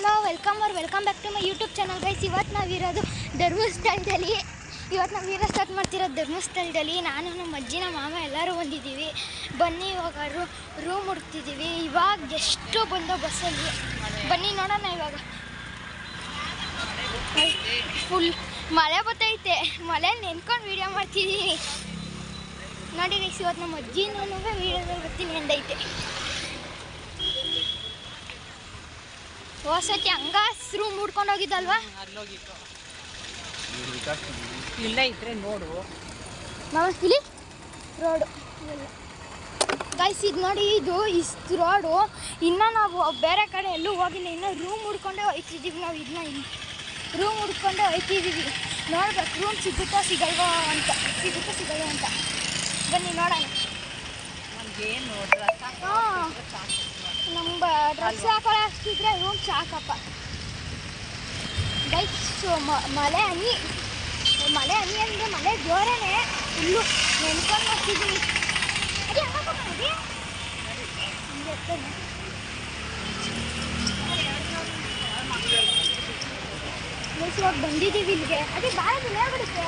hello, welcome back to my YouTube channel guys. ಇವತ್ತು ನಾವಿರೋದು ಧರ್ಮಸ್ಥಳದಲ್ಲಿ. ಇವತ್ತು ನಾವು ವೀಡಿಯೋ ಸ್ಟಾರ್ಟ್ ಮಾಡ್ತಿರೋದು ಧರ್ಮಸ್ಥಳದಲ್ಲಿ. ನಾನು ನಮ್ಮ ಅಜ್ಜಿ ನಮ್ಮ ಮಾಮ ಎಲ್ಲರೂ ಬಂದಿದ್ದೀವಿ. ಬನ್ನಿ ಇವಾಗ ರೂಮ್ ಹುಡುಕ್ತಿದ್ದೀವಿ. ಇವಾಗ ಎಷ್ಟು ಬಂದೋ ಬಸ್ಸಲ್ಲಿ. ಬನ್ನಿ ನೋಡೋಣ. ಇವಾಗ ಫುಲ್ ಮಳೆ ಬರ್ತೈತೆ. ಮಳೆ ನೆನ್ಕೊಂಡು ವೀಡಿಯೋ ಮಾಡ್ತಿದ್ದೀವಿ ನೋಡಿ ಗೈಸ್. ಇವತ್ತು ನಮ್ಮ ಅಜ್ಜಿನೂ ವೀಡಿಯೋದಲ್ಲಿ ಬರ್ತೀನಿ ಅಂದೈತೆ. ಹೊಸತಿ ಹಂಗ ರೂಮ್ ಹುಡ್ಕೊಂಡು ಹೋಗಿದ್ದಲ್ವಾ? ಇಲ್ಲ ಇದ್ರೆ ನೋಡು ಇಲ್ಲಿ ರೋಡು ಗೈಸ್. ಇದು ನೋಡಿ, ಇದು ಇಷ್ಟು ರೋಡು. ಇನ್ನು ನಾವು ಬೇರೆ ಕಡೆ ಎಲ್ಲೂ ಹೋಗಿಲ್ಲ. ಇನ್ನು ರೂಮ್ ಹುಡ್ಕೊಂಡೇ ಹೋಯ್ತಿದ್ದೀವಿ ನಾವು. ಇದನ್ನ ರೂಮ್ ಹುಡ್ಕೊಂಡೇ ಹೋಯ್ತಿದ್ದೀವಿ. ನೋಡ್ಬೇಕು ರೂಮ್ ಸಿಗುತ್ತಾ ಸಿಗಲ್ವೋ ಅಂತ. ಬನ್ನಿ ನೋಡೋಣ. ಹಾಂ, ನಮ್ಮ ಡ್ರೆಸ್ ಹಾಕೊಳ್ಳೋ ಅಷ್ಟಿದ್ರೆ ರೂಮ್ ಸಾಕಪ್ಪ ಗೈಸ್. ಮಳೆ ಹನಿ ಅಂದರೆ ಮಳೆ ಜೋರನೇ ಫುಲ್ಲು ನೆನ್ಕೊಂಡು ಹೋಗ್ತಿದ್ದೀನಿ. ಅದೇ ಇವಾಗ ಬಂದಿದ್ದೀವಿ ಇಲ್ಲಿಗೆ. ಅದೇ ಭಾಳ ದಿನ ಬಿಡುತ್ತೆ.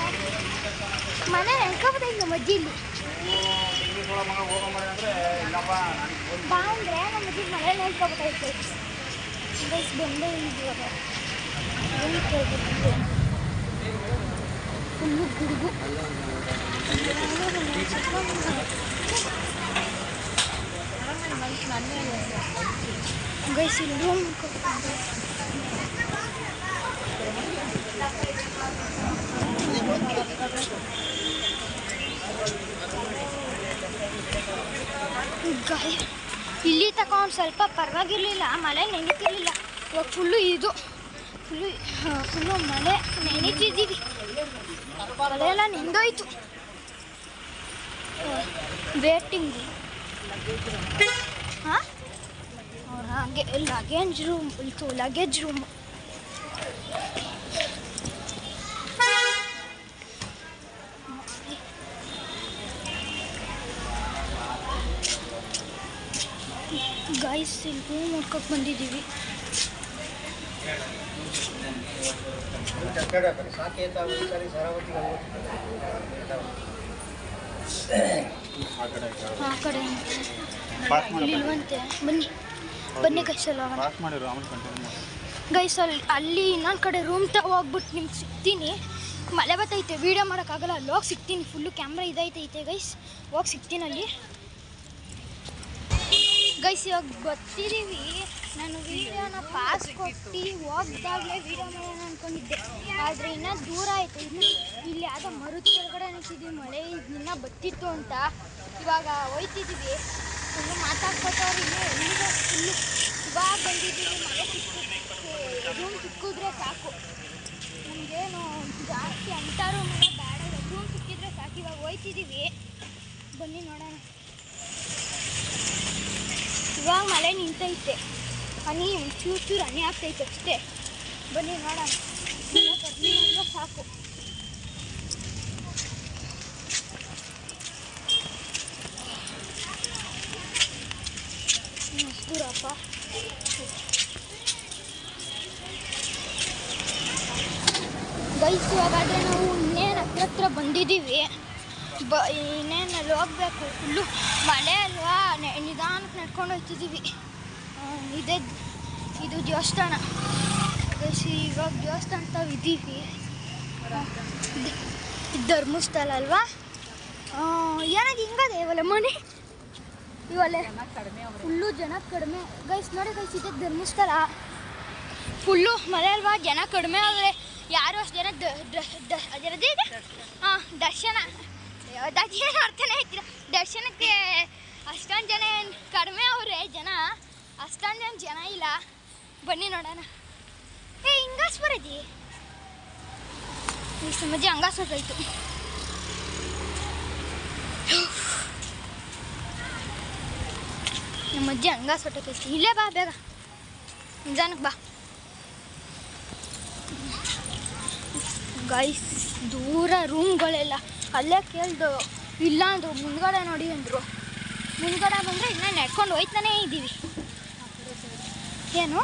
ಮನೆ ನೆನ್ಕೊಬೋದಾಗಿ ನಮ್ಮ ಅಜ್ಜಿ ಇಲ್ಲಿ ಬಾ ಅಂದರೆ ನಮ್ಮ ಅಜ್ಜಿ ಮನೆ ನೆನ್ಕೊಬೋದಾಯ್ತು ಗೈಸ್. ಬಂದೇ ಇವಾಗ ಫುಲ್ಲು ಗುಡುಗು. ಗೈಸ್ ಇಲ್ಲಿ ರೂಮ್ ಇಲ್ಲಿ ತಗೊಂಡು ಸ್ವಲ್ಪ ಪರವಾಗಿರಲಿಲ್ಲ, ಮಳೆ ನೆನೀತಿರ್ಲಿಲ್ಲ. ಇವಾಗ ಫುಲ್ಲು ಮಳೆ ನೆನೀತಿದ್ದೀವಿ. ಮಳೆ ಎಲ್ಲ ನಿಂದೋಯ್ತು. ವೇಟಿಂಗು. ಹಾಂ, ಹಾಗೆ ಲಗೇಜ್ ರೂಮ್ ಇತ್ತು. Luggage room guys. ಇಲ್ಲಿ ರೂಮ್ ನೋಡ್ಕೊಕ್ ಬಂದಿದ್ದೀವಿ. ಆ ಕಡೆ ಇಲ್ವಂತೆ. ಬನ್ನಿ ಗೈಸ್. ಅಲ್ಲ ಗೈಸ್, ಅಲ್ಲಿ ಇನ್ನೊಂದು ಕಡೆ ರೂಮ್ ಹೋಗ್ಬಿಟ್ಟು ನಿಮ್ಗೆ ಸಿಗ್ತೀನಿ. ಮಳೆ ಬರ್ತೈತೆ, ವೀಡಿಯೋ ಮಾಡೋಕ್ಕಾಗಲ್ಲ. ಅಲ್ಲಿ ಹೋಗಿ ಸಿಗ್ತೀನಿ. ಫುಲ್ಲು ಕ್ಯಾಮ್ರಾ ಇದೈತೈತೆ ಗೈಸ್. ಹೋಗಿ ಸಿಗ್ತೀನಿ ಅಲ್ಲಿ ಗೈಸ್. ಇವಾಗ ಗೊತ್ತಿದ್ದೀವಿ. ನಾನು ವೀಡಿಯೋನ ಪಾಸ್ ಕೊಟ್ಟು ಹೋಗ್ದಾಗಲೇ ವೀಡಿಯೋ ಮಾಡೋಣ ಅಂದ್ಕೊಂಡಿದ್ದೆ. ಆದರೆ ಇನ್ನೂ ದೂರ ಆಯಿತು. ಇಲ್ಲಿ ಯಾವುದೋ ಮರದ ಕೆಳಗಡೆ ನಿಂತಿದ್ದೀವಿ. ಮಳೆ ಇನ್ನೂ ಬತ್ತಿತ್ತು ಅಂತ. ಇವಾಗ ಹೋಯ್ತಿದ್ದೀವಿ. ಫುಲ್ಲು ಮಾತಾಡ್ಕೊತವ್ರು. ಇನ್ನೂ ಎಲ್ಲಿಗೆ ಫುಲ್ಲು ಇವಾಗ ಬಂದಿದ್ದೀವಿ. ಮಳೆ ರೂಮ್ ಸಿಕ್ಕಿದ್ರೆ ಸಾಕು. ನಮಗೇನು ಜಾಸ್ತಿ ಅಂತಾರು ಬೇಡ. ರೂಮ್ ಸಿಕ್ಕಿದ್ರೆ ಸಾಕು. ಇವಾಗ ಹೋಯ್ತಿದ್ದೀವಿ. ಬನ್ನಿ ನೋಡೋಣ. ಇವಾಗ ಮಳೆ ನಿಂತೈತೆ. ಹನಿ ಚೂರು ಹನಿ ಆಗ್ತೈತೆ ಅಷ್ಟೇ. ಬನ್ನಿ ನೋಡೋಣ. ಕರ್ನಿಂದ ಸಾಕು. ಮಸ್ತೂರಪ್ಪ. ಗೈಸ್, ಇವಾಗಾದರೆ ನಾವು ಇನ್ನೇನು ಹತ್ರ ಬಂದಿದ್ದೀವಿ. ಇನ್ನೇನು ಅಲ್ಲಿ ಹೋಗ್ಬೇಕು. ಫುಲ್ಲು ಮಳೆ ಅಲ್ವಾ, ನಿಧಾನಕ್ಕೆ ನಡ್ಕೊಂಡು ಹೋಗ್ತಿದ್ದೀವಿ. ಇದು ದೇವಸ್ಥಾನ. ಇವಾಗ ದೇವಸ್ಥಾನ ತಾವು ಇದ್ದೀವಿ. ಧರ್ಮಸ್ಥಳ ಅಲ್ವಾ? ಏನಾಗಿ ಹಿಂಗದೆ ಇವಲ್ಲ ಮನೆ. ಇವಲ್ಲೇ ಫುಲ್ಲು ಜನ ಕಡಿಮೆ ಗೈಸ್. ನೋಡಿ ಗೈಸ್, ಇದೆ ಧರ್ಮಸ್ಥಳ. ಫುಲ್ಲು ಮಳೆ ಅಲ್ವಾ, ಜನ ಕಡಿಮೆ ಆದರೆ ಯಾರು ಅಷ್ಟು ಜನ ಅದರದ್ದೇ ಇದೆ. ಹಾಂ, ದರ್ಶನ ಅರ್ಥನೇ ಆಯ್ತಿಲ್ಲ. ದರ್ಶನಕ್ಕೆ ಅಷ್ಟೊಂದು ಜನ ಕಡಿಮೆ ಅವರೇ. ಜನ ಅಷ್ಟೊಂದು ಜನ ಇಲ್ಲ. ಬನ್ನಿ ನೋಡೋಣ. ಹಿಂಗಾಸ್ ಬರದಿ ಈ ಸಮಜಿ ಹಂಗಾಸ್ ಹೊರಟಾಯ್ತು. ನಮ್ಮ ಅಜ್ಜಿ ಹಂಗಾಸ್ ಹೊರಟೈತಿ. ಇಲ್ಲೇ ಬಾ, ಬೇಗ ನಿಧಾನಕ್ಕೆ ಬಾ ಗೈಸ್. ದೂರ ರೂಮ್ಗಳೆಲ್ಲ ಅಲ್ಲೇ ಕೇಳ್ದು. ಇಲ್ಲ ಅಂದರು ಮುಂದ್ಗಡೆ ನೋಡಿ ಅಂದರು. ಮುಂದ್ಗಡೆ ಬಂದರೆ ಇನ್ನೂ ನೆಡ್ಕೊಂಡು ಹೋಯ್ತಾನೇ ಇದ್ದೀವಿ. ಏನು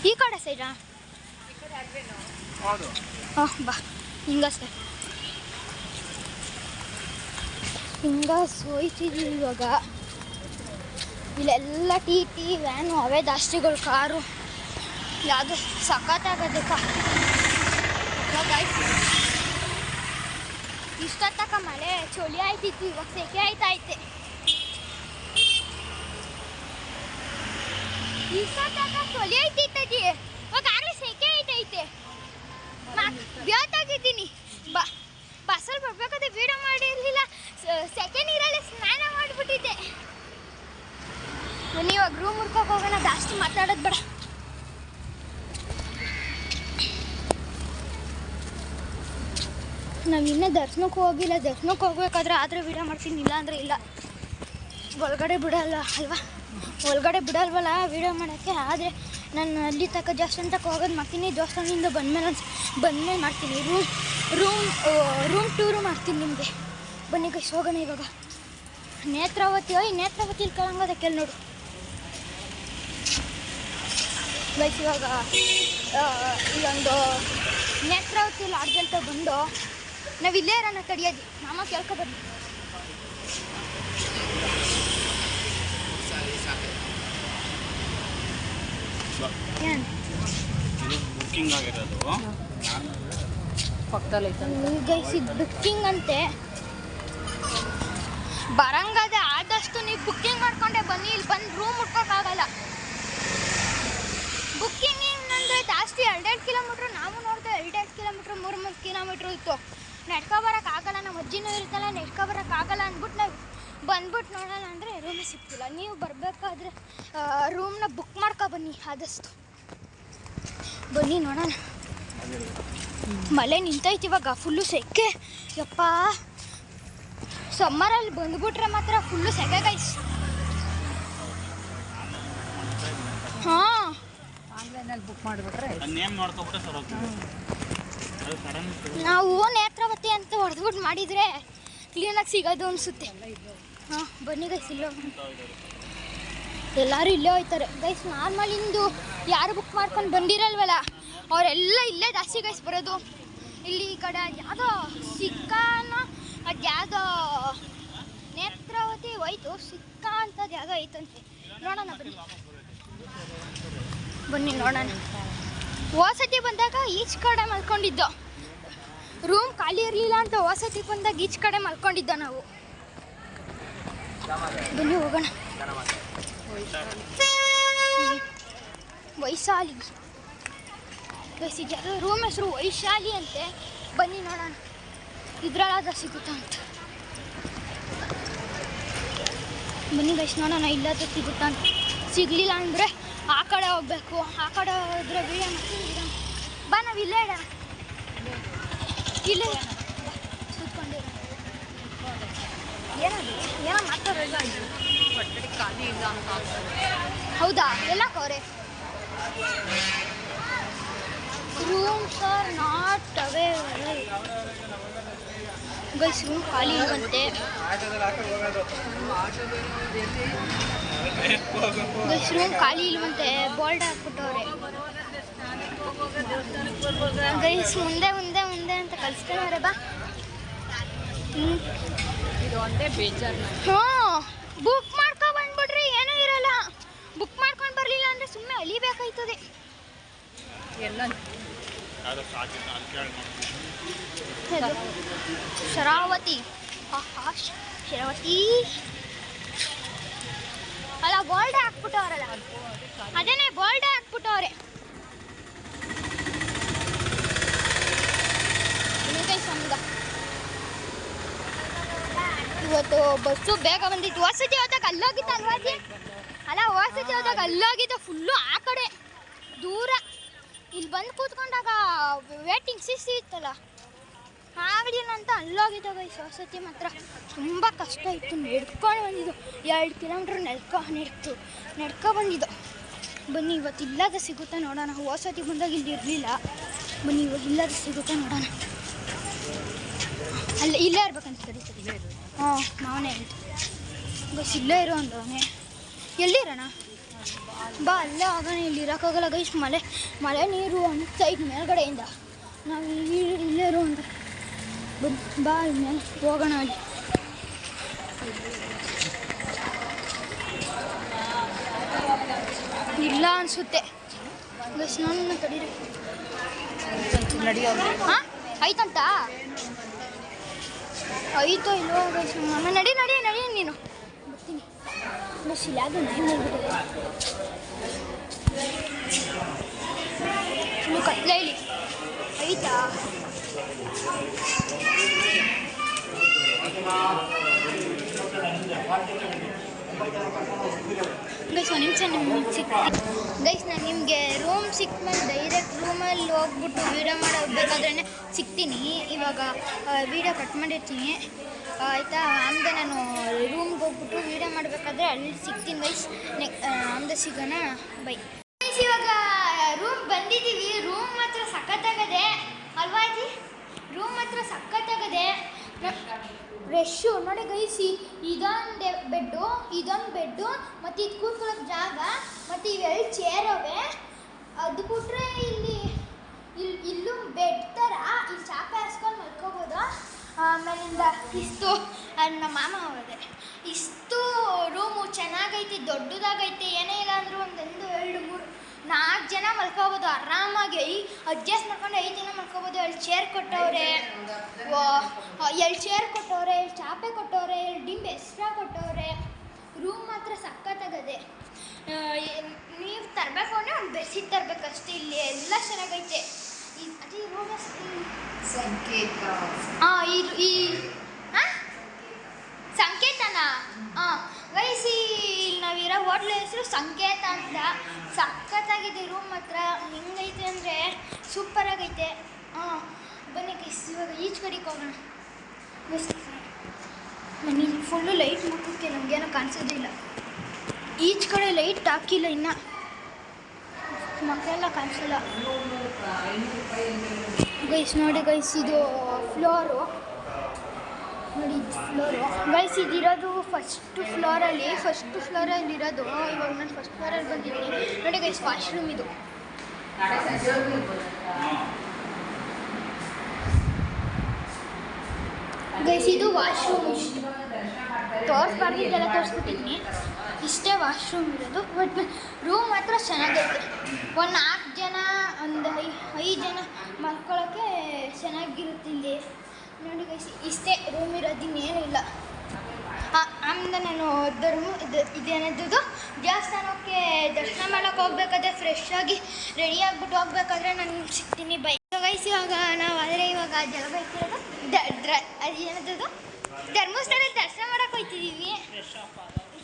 ಈ ಕಡೆ ಸೈಡಾ? ಹಾಂ ಬಾ ಹಿಂಗ ಸರ್ ಹಿಂಗ ಹೋಯ್ತಿದ್ವಿ ಇವಾಗ. ಇಲ್ಲೆಲ್ಲ ಟಿ ವ್ಯಾನು ಅವೇ ಜಾಸ್ತಿಗಳು ಕಾರು ಯಾವುದು ಸಖತ್ತಾಗದಕ್ಕ. ಇಷ್ಟೊತ್ತಕ ಮಳೆ ಚಳಿ ಆಯ್ತಿತ್ತು, ಇವಾಗ ಸೆಕೆ ಆಯ್ತೈತೆ. ಇಷ್ಟೊತ್ತಕ ಚಳಿ ಆಯ್ತಿತ್ತದಿ, ಇವಾಗ ಆಗಲೇ ಸೆಕೆ ಆಯ್ತೈತೆ. ಬ್ಯಾತಾಗಿದ್ದೀನಿ. ಬಸ್ಸಲ್ಲಿ ಬರ್ಬೇಕಾದ್ರೆ ವೀಡಿಯೋ ಮಾಡಿರಲಿಲ್ಲ, ಸೆಕೆ ನೀರಲ್ಲಿ ಸ್ನಾನ ಮಾಡಿಬಿಟ್ಟಿದ್ದೆ. ಬನ್ನಿ ಇವಾಗ ರೂಮ್ ಹುಡ್ಕೋಕೆ ಹೋಗೋಣ, ಜಾಸ್ತಿ ಮಾತಾಡೋದು ಬೇಡ. ನಾವು ಇನ್ನೂ ದರ್ಶನಕ್ಕೆ ಹೋಗಿಲ್ಲ, ದರ್ಶನಕ್ಕೆ ಹೋಗ್ಬೇಕಾದ್ರೆ ಆದರೆ ವೀಡಿಯೋ ಮಾಡ್ತೀನಿ, ಇಲ್ಲ ಅಂದರೆ ಇಲ್ಲ. ಒಳಗಡೆ ಬಿಡಲ್ಲ ಅಲ್ವಾ, ಒಳಗಡೆ ಬಿಡಲ್ವಲ್ಲ ವೀಡಿಯೋ ಮಾಡೋಕ್ಕೆ. ಆದರೆ ನಾನು ಅಲ್ಲಿ ತನಕ ದೇವಸ್ಥಾನಕ್ಕೆ ಹೋಗೋದು ಮಾಡ್ತೀನಿ, ದೇವಸ್ಥಾನದಿಂದ ಬಂದಮೇಲೆ ಮಾಡ್ತೀನಿ. ರೂಮ್ ಟೂರು ಮಾಡ್ತೀನಿ ನಿಮಗೆ. ಬನ್ನಿ ಗೈಸ್ ಹೋಗೋಣ ಇವಾಗ. ನೇತ್ರಾವತಿ ನೇತ್ರಾವತಿಲಿ ಕಳಂಗದ ಕೆಲ್ ನೋಡು ಗೈಸ್. ಇವಾಗ ಇಲ್ಲೊಂದು ನೇತ್ರಾವತಿ ಲಾಡ್ಜ್ ಅಂತ ಬಂದು ನಾವು ಇಲ್ಲೇ ಇರೋಣ ತಡಿಯೋದು, ನಾಮ ಕೇಳ್ಕೊಬನ್ನಿ. ಏನು ಬುಕ್ಕಿಂಗ್ ಆಗಿರೋದು ಪಕ್ಕದಲ್ಲಿ ಗೈಸ್, ಇದು ಬುಕ್ಕಿಂಗ್ ಅಂತೆ. ಬರಂಗದೆ ಆದಷ್ಟು ನೀವು ಬುಕ್ಕಿಂಗ್ ಮಾಡ್ಕೊಂಡೆ ಬನ್ನಿ, ಇಲ್ಲಿ ಬಂದು ರೂಮ್ ಹುಡ್ಕೋಕ್ಕಾಗಲ್ಲ. ಬುಕ್ಕಿಂಗ್ ಏನಂದರೆ ಜಾಸ್ತಿ 2 ಕಿಲೋಮೀಟ್ರ್, ನಾವು ನೋಡಿದೆ 2 ಕಿಲೋಮೀಟ್ರ್ 3 ಕಿಲೋಮೀಟ್ರ್ ಇತ್ತು. ನೆಡ್ಕೊ ಬರೋಕ್ಕಾಗಲ್ಲ, ನಮ್ಮ ಅಜ್ಜಿನೂ ಇರ್ತಲ್ಲ, ನೆಡ್ಕೊ ಬರೋಕ್ಕಾಗಲ್ಲ ಅಂದ್ಬಿಟ್ಟು ನಾವು ಬಂದ್ಬಿಟ್ಟು ನೋಡೋಣ ಅಂದರೆ ರೂಮೇ ಸಿಗ್ತಿಲ್ಲ. ನೀವು ಬರಬೇಕಾದ್ರೆ ರೂಮ್ನ ಬುಕ್ ಮಾಡ್ಕೊ ಬನ್ನಿ ಆದಷ್ಟು. ಬನ್ನಿ ನೋಡೋಣ. ಮಳೆ ನಿಂತೈತಿ ಇವಾಗ, ಫುಲ್ಲು ಸೆಕೆ. ಯಪ್ಪ, ಸಮ್ಮರಲ್ಲಿ ಬಂದ್ಬಿಟ್ರೆ ಮಾತ್ರ ಫುಲ್ಲು ಸೆಕೆ ಗೈಸ್. ಹಾಂ, ಆನ್ಲೈನಲ್ಲಿ ಬುಕ್ ಮಾಡಿಬಿಟ್ರೆ ನೇಮ್ ನೋಡ್ಕೊಬಿಟ್ರೆ ಸರ್ ನಾವು ನೇತ್ರಾವತಿ ಅಂತ ಹೊಡೆದ್ಬಿಟ್ಟು ಮಾಡಿದರೆ ಕ್ಲೀನಾಗಿ ಸಿಗೋದು ಅನಿಸುತ್ತೆ. ಹಾಂ ಬನ್ನಿ ಗೈಸ್, ಇಲ್ಲೋ ಎಲ್ಲರೂ ಇಲ್ಲೇ ಹೋಯ್ತಾರೆ ಗೈಸ್. ನಾರ್ಮಲಿಂದು ಯಾರು ಬುಕ್ ಮಾಡ್ಕೊಂಡು ಬಂದಿರಲ್ವಲ್ಲ ಅವರೆಲ್ಲ ಇಲ್ಲೇ ಜಾಸ್ತಿ ಗೈಸ್ ಬರೋದು. ಇಲ್ಲಿ ಈ ಕಡೆ ಯಾವುದೋ ಸಿಕ್ಕಾನ, ಅದು ಯಾವುದೋ ನೇತ್ರಾವತಿ ಹೋಯ್ತು, ಸಿಕ್ಕ ಅಂತದ್ದು ಯಾವುದೋ ಐತಂತೆ. ನೋಡೋಣ ಬನ್ನಿ ನೋಡೋಣ. ಹೋಸತಿ ಬಂದಾಗ ಈಚ್ ಕಡೆ ಮಲ್ಕೊಂಡಿದ್ದೋ, ರೂಮ್ ಖಾಲಿ ಇರಲಿಲ್ಲ ಅಂತ ಹೋಸತಿ ಬಂದಾಗ ಈಚ್ ಕಡೆ ಮಲ್ಕೊಂಡಿದ್ದೋ ನಾವು. ಬನ್ನಿ ಹೋಗೋಣ. ವೈಶಾಲಿ ಬಯಸಿದ್ಯಾರು ರೂಮ್ ಹೆಸರು ವೈಶಾಲಿ ಅಂತೆ. ಬನ್ನಿ ನೋಡೋಣ ಇದ್ರಲ್ಲಾದ ಸಿಗುತ್ತಾ ಅಂತ. ಬನ್ನಿ ಗೈಸ್ ನೋಡೋಣ ಇಲ್ಲಾದ ಸಿಗುತ್ತಾ ಅಂತ. ಸಿಗಲಿಲ್ಲ ಅಂದರೆ ಆ ಕಡೆ ಹೋಗ್ಬೇಕು, ಆ ಕಡೆ ಹೋದ್ರೆ ವೀಡಿಯೋ ಮಾಡ್ತೀನಿ. ಬಾ ನಾವು ಇಲ್ಲೇ ಇಡೋಣ, ಇಲ್ಲೇ ಕೂತ್ಕೊಂಡಿರೋಣ. ಏನದು ಏನೋ ಮಾತಾಡೋದು ಖಾಲಿ ಇಲ್ಲ ಅಂತ. ಹೌದಾ? ಎಲ್ಲಕ್ಕವ್ರೆ rooms are not available guys. Room ಖಾಲಿ ಇರುವಂತೆ ಗೈಸ್, ರೂಮ್ ಖಾಲಿ ಇಲ್ವಂತೆ, ಬೋಲ್ಡ್ ಹಾಕ್ಬಿಟ್ಟವ್ರೆ ಗೈಸ್. ಮುಂದೆ ಮುಂದೆ ಮುಂದೆ ಅಂತ ಕಳಿಸ್ಕೊಂಡವ್ರೆ. ಬಾ. ಇದು ಒಂದೇ ಬೇಜಾರು. ಹಾಂ, ಬುಕ್ ಮಾಡ್ಕೊ ಬಂದ್ಬಿಟ್ರೆ ಏನೂ ಇರಲ್ಲ. ಬುಕ್ ಮಾಡ್ಕೊಂಡು ಬರಲಿಲ್ಲ ಅಂದರೆ ಸುಮ್ಮನೆ ಅಲಿಬೇಕಾಯ್ತದೆ ಎಲ್ಲ. ಶರಾವತಿ, ಶರಾವತಿ ಅಲ್ಲ, ಬೋಲ್ಡ್ ಹಾಕ್ಬಿಟ್ಟವ್ರಲ್ಲ, ಅದೇನೇ ಬೋಲ್ಡ್ ಹಾಕ್ಬಿಟ್ಟವ್ರೆ. ಇವತ್ತು ಬಸ್ಸು ಬೇಗ ಬಂದಿತ್ತು. ವಸತಿ ಹೋದಾಗ ಅಲ್ಲೋಗಿತ್ತು ಅಲ್ವಾಜಿ? ಅಲ್ಲ, ವಸತಿ ಹೋದಾಗ ಅಲ್ಲೋಗಿದ್ದು ಫುಲ್ಲು ಆ ಕಡೆ ದೂರ. ಇಲ್ಲಿ ಬಂದು ಕೂತ್ಕೊಂಡಾಗ ವೇಟಿಂಗ್ ಇತ್ತಲ್ಲ, ಆಗಲಿಲ್ಲಂತ ಅಲ್ಲೋಗಿದ್ದ ಗೈಸ್. ವಸತಿ ಮಾತ್ರ ತುಂಬ ಕಷ್ಟ ಇತ್ತು, ನಡ್ಕೊಂಡು ಬಂದಿದ್ದು. 2 ಕಿಲೋಮೀಟ್ರ್ ನಡ್ಕೊ ಬಂದಿದ್ದು. ಬನ್ನಿ ಇವತ್ತು ಇಲ್ಲದ ಸಿಗುತ್ತಾ ನೋಡೋಣ. ವಸತಿ ಬಂದಾಗ ಇಲ್ಲಿ ಇರಲಿಲ್ಲ. ಬನ್ನಿ ಇವಾಗ ಇಲ್ಲದ ಸಿಗುತ್ತಾ ನೋಡೋಣ. ಅಲ್ಲ ಇಲ್ಲೇ ಇರ್ಬೇಕಂತ ಕರೀತಾರೆ. ಹಾಂ, ಮಾವನೇ ಹೇಳ್ತು ಗೈಸ್, ಇಲ್ಲೇ ಇರೋ ಅಂದವನೇ. ಎಲ್ಲಿರೋಣ? ಬಾ ಅಲ್ಲೇ ಆಗೋಣ, ಇಲ್ಲಿ ಇರೋಕ್ಕಾಗಲ್ಲ ಗೈಸ್. ಮಳೆ ನೀರು ಒಂದು ಸೈಡ್ ಮೇಲ್ಗಡೆಯಿಂದ ನಾವು ಇಲ್ಲೇ ಇರೋ ಅಂತ ಬಾ ಮೇಲೆ ಹೋಗೋಣ ಅಲ್ಲಿ. ಇಲ್ಲ ಅನಿಸುತ್ತೆ ಗೈಸ್, ನಾನು ತಡೀರಿ. ಹಾಂ ಆಯ್ತಂತ ಆಯ್ತೋ ಇಲ್ಲೋ ಗೈಸ್. ನಡಿ ನಡಿ ನಡಿ ನೀನು ಬರ್ತೀನಿ ಗೈಸ್. ಇಲ್ಲಿ ಯಾವುದು ನೈನ್ ಆಗಿಬಿಟ್ಟಿದೆ ಫುಲ್ಲು ಕತ್ಲೆ ಇಲ್ಲಿ ಆಯ್ತಾ. ಗೈಸ್ ಒಂದು ನಿಮಿಷ ನಿಮ್ಗೆ ಗೈಸ್, ನಾನು ನಿಮಗೆ ರೂಮ್ ಸಿಕ್ಮೇಲೆ ಡೈರೆಕ್ಟ್ ರೂಮಲ್ಲಿ ಹೋಗ್ಬಿಟ್ಟು ವೀಡಿಯೋ ಮಾಡಿ ಹೋಗ್ಬೇಕಾದ್ರೆ ಸಿಗ್ತೀನಿ. ಇವಾಗ ವೀಡಿಯೋ ಕಟ್ ಮಾಡಿರ್ತೀನಿ ಆಯಿತಾ. ಆಮೇಲೆ ನಾನು ರೂಮ್ಗೆ ಹೋಗ್ಬಿಟ್ಟು ವೀಡಿಯೋ ಮಾಡಬೇಕಾದ್ರೆ ಅಲ್ಲಿ ಸಿಗ್ತೀನಿ ಗೈಸ್. ಆಮೇಲೆ ಸಿಗೋಣ, ಬೈ ಗೈಸ್. ಇವಾಗ ರೂಮ್ ಬಂದಿದ್ದೀವಿ. ರೂಮ್ ಮಾತ್ರ ಸಖತ್ತಾಗದೆ ಅಲ್ವಾ ಅಜ್ಜಿ? ರೂಮ್ ಮಾತ್ರ ಸಖತ್ತಾಗದೆ. ರೆಶ್ಶು ನೋಡಿ ಗೈಸ್. ಇದೊಂದು ಬೆಡ್ಡು ಮತ್ತು ಇದು ಕೂತ್ಕೊಳ್ಳೋಕೆ ಜಾಗ ಮತ್ತು ಇವೆರಡು ಚೇರ್ ಅವೆ. ಅದು ಬಿಟ್ರೆ ಇಲ್ಲೂ ಬೆಡ್ ಥರ ಇಲ್ಲಿ ಚಾಪೆ ಹಾಸ್ಕೊಂಡು ಮಲ್ಕೋಬೋದು. ಆಮೇಲಿಂದ ಇಷ್ಟು ನಮ್ಮ ಮಾಮ ಅವರದೆ ಇಷ್ಟು ರೂಮು ಚೆನ್ನಾಗೈತಿ, ದೊಡ್ಡದಾಗೈತೆ. ಏನೇ ಇಲ್ಲ ಅಂದರೂ 1 2 3 4 ಜನ ಮಲ್ಕೋಬೋದು ಆರಾಮಾಗಿ. ಅಡ್ಜಸ್ಟ್ ಮಾಡ್ಕೊಂಡು 5 ಜನ ಮಲ್ಕೋಬೋದು. 2 ಚೇರ್ ಕೊಟ್ಟವ್ರೆ, 2 ಚೇರ್ ಕೊಟ್ಟವ್ರೆ, 2 ಚಾಪೆ ಕೊಟ್ಟವ್ರೆ, 2 ದಿಂಬು ಎಕ್ಸ್ಟ್ರಾ ಕೊಟ್ಟವ್ರೆ. ರೂಮ್ ಮಾತ್ರ ಸಖತ್ತಾಗದೆ. ನೀವು ತರಬೇಕು ಅಂದರೆ ಒಂದು ಬೆಡ್ಶೀಟ್ ತರಬೇಕಷ್ಟೇ. ಇಲ್ಲಿ ಎಲ್ಲ ಚೆನ್ನಾಗೈತೆ. ಅದೇ ರೂಮ್ ಸಂಕೇತ. ಸಂಕೇತನಾ? ಗೈಸ್, ಇಲ್ಲಿ ನಾವಿರೋ ಹೋಟ್ಲ್ ಹೆಸರು ಸಂಕೇತ ಅಂತ. ಸಖತ್ತಾಗಿದೆ ರೂಮ್ ಮಾತ್ರ. ಹೆಂಗೈತೆ ಅಂದರೆ ಸೂಪರಾಗೈತೆ. ಬನ್ನಿ ಗೈಸ್, ಇವಾಗ ಈಚ್ ಕಡೆಗೆ ಹೋಗೋಣ. ಗೈಸ್ ಮನೆ ಫುಲ್ಲು ಲೈಟ್ ಮುಟ್ಟಕ್ಕೆ ನಮಗೇನೋ ಕಾಣಿಸೋದಿಲ್ಲ. ಈಚ್ ಕಡೆ ಲೈಟ್ ಹಾಕಿಲ್ಲ ಇನ್ನು, ಮಕ್ಕಳೆಲ್ಲ ಕಾಣಿಸಲ್ಲ ಗೈಸ್. ನೋಡಿ ಗೈಸ್, ಇದು ಫ್ಲೋರು ನೋಡಿ, ಫ್ಲೋರು ಗೈಸ್. ಇದಿರೋದು ಫಸ್ಟ್ ಫ್ಲೋರಲ್ಲಿ ಇರೋದು. ಇವಾಗ ನಾನು ಫಸ್ಟ್ ಫ್ಲೋರಲ್ಲಿ ಬಂದಿದ್ದೀನಿ. ನೋಡಿ ಗೈಸ್, ವಾಶ್ರೂಮ್ ಇದು. ಗೈಸ್ ಇದು ವಾಶ್ರೂಮ್. ಇಷ್ಟು ತೋರಿಸ್ಬಾರ್ದಿದ್ದೆಲ್ಲ ತೋರಿಸ್ಬಿಟ್ಟಿದ್ದೀನಿ. ಇಷ್ಟೇ ವಾಶ್ರೂಮ್ ಇರೋದು. ಬಟ್ ರೂಮ್ ಮಾತ್ರ ಚೆನ್ನಾಗೈತೆ. ಒಂದು 4 ಜನ, ಒಂದು 5 ಜನ ಮಲ್ಕೊಳ್ಳೋಕ್ಕೆ ಚೆನ್ನಾಗಿರುತ್ತೆ ಇಲ್ಲಿ. ನೋಡಿ ಗೈಸ್, ಇಷ್ಟೇ ರೂಮ್ ಇರೋದು, ಇನ್ನೇನು ಇಲ್ಲ. ಆಮೇಲೆ ನಾನು ಇದೇನದ್ದು ದೇವಸ್ಥಾನಕ್ಕೆ ದರ್ಶನ ಮಾಡೋಕ್ಕೆ ಹೋಗ್ಬೇಕಾದ್ರೆ ಫ್ರೆಶ್ ಆಗಿ ರೆಡಿ ಆಗಿಬಿಟ್ಟು ಹೋಗ್ಬೇಕಾದ್ರೆ ನಾನು ಸಿಗ್ತೀನಿ. Bye guys. ಇವಾಗ ನಾವು ಆದರೆ ಇವಾಗ ಜಾಗ ಇಟ್ಟಿರೋದು ಅದೇನದ್ದು ಧರ್ಮಸ್ಥಳದಲ್ಲಿ ದರ್ಶನ ಮಾಡೋಕೆ ಹೋಗ್ತಿದ್ದೀವಿ.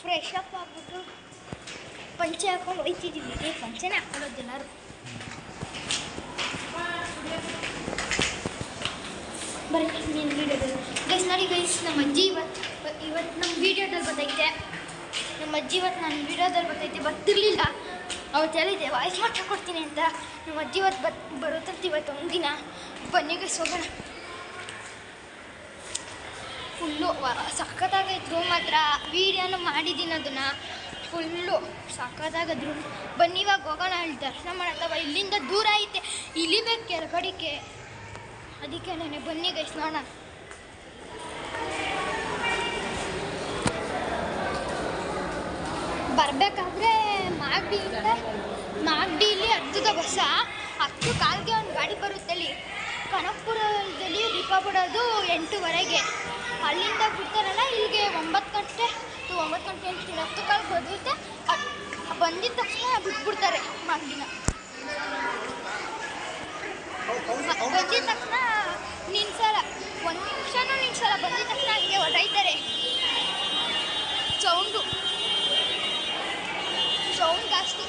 ಫ್ರೆಶ್ ಅಪ್ ಆಗ್ಬಿಟ್ಟು ಪಂಚೆ ಹಾಕೊಂಡು ಹೋಗ್ತಿದ್ದೀವಿ. ಪಂಚೆನೇ ಹಾಕೊಳ್ಳೋದು ಜನರು. ಬರೀ ನೀನು ವೀಡಿಯೋದಲ್ಲಿ ಗೈಸ್ ನೋಡಿ ಗೈಸ್, ನಮ್ಮ ಅಜ್ಜಿ ಇವತ್ತು ನಮ್ಮ ವೀಡಿಯೋದಲ್ಲಿ ಬರ್ತೈತೆ. ನಮ್ಮ ಅಜ್ಜಿ ಇವತ್ತು ನನ್ನ ವೀಡಿಯೋದಲ್ಲಿ ಬರ್ತಿರ್ಲಿಲ್ಲ. ಅವತ್ತು ಹೇಳಿದ್ದೆ ವಾಯ್ಸ್ ಮಾತ್ರ ಕೊಡ್ತೀನಿ ಅಂತ. ನಮ್ಮ ಅಜ್ಜಿ ಇವತ್ತು ಬರುತ್ತಂತ ಇವತ್ತು ಒಂದಿನ. ಬನ್ನಿ ಗೈಸ್ ಹೋಗೋಣ. ಫುಲ್ಲು ಸಖತ್ತಾಗೈತೆ ರೂಮ್ ಮಾತ್ರ. ವೀಡಿಯೋನು ಮಾಡಿದ್ದೀನಿ ಅದನ್ನು. ಫುಲ್ಲು ಸಖತ್ತಾಗದ ರೂಮ್. ಬನ್ನಿ ಇವಾಗ ಹೋಗೋಣ, ಅಲ್ಲಿ ದರ್ಶನ ಮಾಡತ್ತವ. ಇಲ್ಲಿಂದ ದೂರ ಐತೆ, ಇಳಿಬೇಕು ಕೆಳಗಡೆಗೆ. ಅದಕ್ಕೆ ನಾನು ಬನ್ನಿ ಗೈಸ್ ನೋಡೋಣ. ಬರಬೇಕಾದ್ರೆ ಮಾಗಡಿಯಲ್ಲಿ 10 ಬಸ್ಸ 10 ಕಾಲ್ಗೆ ಒಂದು ಗಾಡಿ ಬರುತ್ತೆ. ಅಲ್ಲಿ ಕನಕಪುರದಲ್ಲಿ ದೀಪ ಬಿಡೋದು 8:30ಗೆ. ಅಲ್ಲಿಂದ ಬಿಡ್ತಾರಲ್ಲ ಇಲ್ಲಿಗೆ 9 ಗಂಟೆ 10 ಕಾಲ್ಗೆ ಬರುತ್ತೆ. ಬಂದಿದ್ದ ತಕ್ಷಣ ಬಿಟ್ಬಿಡ್ತಾರೆ ಮಾಗಡಿನ. ಬಂದಿದ್ದ ತಕ್ಷಣ ನಿಲ್ಸಲ್ಲ, 1 ನಿಮಿಷನೂ ನಿಲ್ಸಲ್ಲ. ಬಂದಿದ್ದ ತಕ್ಷಣ ಹಂಗೆ ಹೊರೈತಾರೆ. ಸೌಂಡ್ ಜಾಸ್ತಿ.